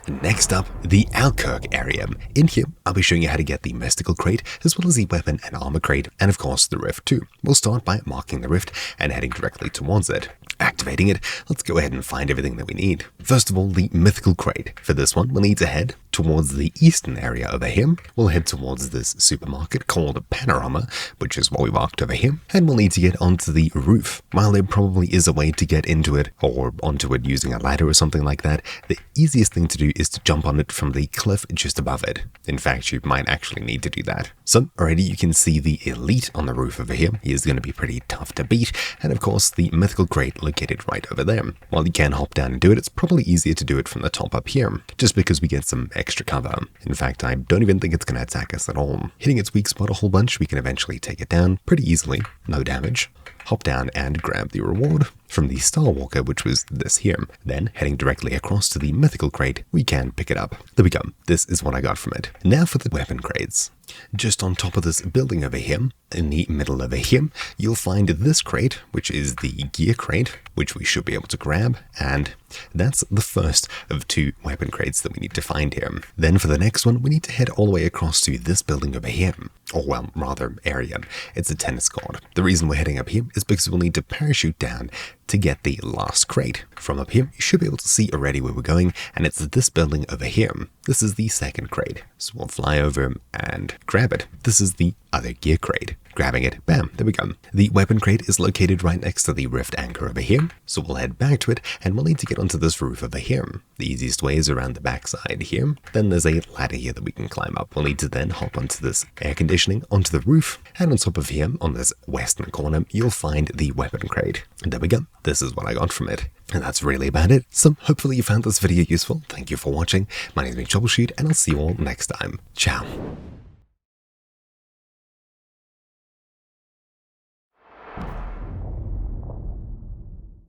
Next up, the Alkirk area. In here, I'll be showing you how to get the mystical crate, as well as the weapon and armor crate, and of course the rift too. We'll start by marking the rift and heading directly towards it. Activating it, let's go ahead and find everything that we need. First of all, the mythical crate. For this one, we'll need to head towards the eastern area over here. We'll head towards this supermarket called Panorama, which is what we marked over here, and we'll need to get onto the roof. While there probably is a way to get into it or onto it using a ladder or something like that, the easiest thing to do is to jump on it from the cliff just above it. In fact, you might actually need to do that. So already you can see the elite on the roof over here. He is going to be pretty tough to beat, and of course the mythical crate located right over there. While you can hop down and do it, it's probably easier to do it from the top up here, just because we get some extra cover. In fact, I don't even think it's going to attack us at all. Hitting its weak spot a whole bunch, we can eventually take it down pretty easily, no damage. Hop down and grab the reward from the Star Walker, which was this here. Then, heading directly across to the mythical crate, we can pick it up. There we go. This is what I got from it. Now for the weapon crates. Just on top of this building over here, in the middle over here, you'll find this crate, which is the gear crate, which we should be able to grab, and that's the first of 2 weapon crates that we need to find here. Then for the next one, we need to head all the way across to this building over here, or well, rather area. It's a tennis court. The reason we're heading up here is because we'll need to parachute down to get the last crate. From up here, you should be able to see already where we're going, and it's this building over here. This is the second crate, so we'll fly over and grab it. This is the other gear crate. Grabbing it, bam, there we go. The weapon crate is located right next to the rift anchor over here, so we'll head back to it, and we'll need to get onto this roof over here. The easiest way is around the backside here. Then there's a ladder here that we can climb up. We'll need to then hop onto this air conditioning, onto the roof, and on top of here, on this western corner, you'll find the weapon crate. And there we go. This is what I got from it. And that's really about it. So hopefully you found this video useful. Thank you for watching. My name is Troubleshoot, and I'll see you all next time. Ciao.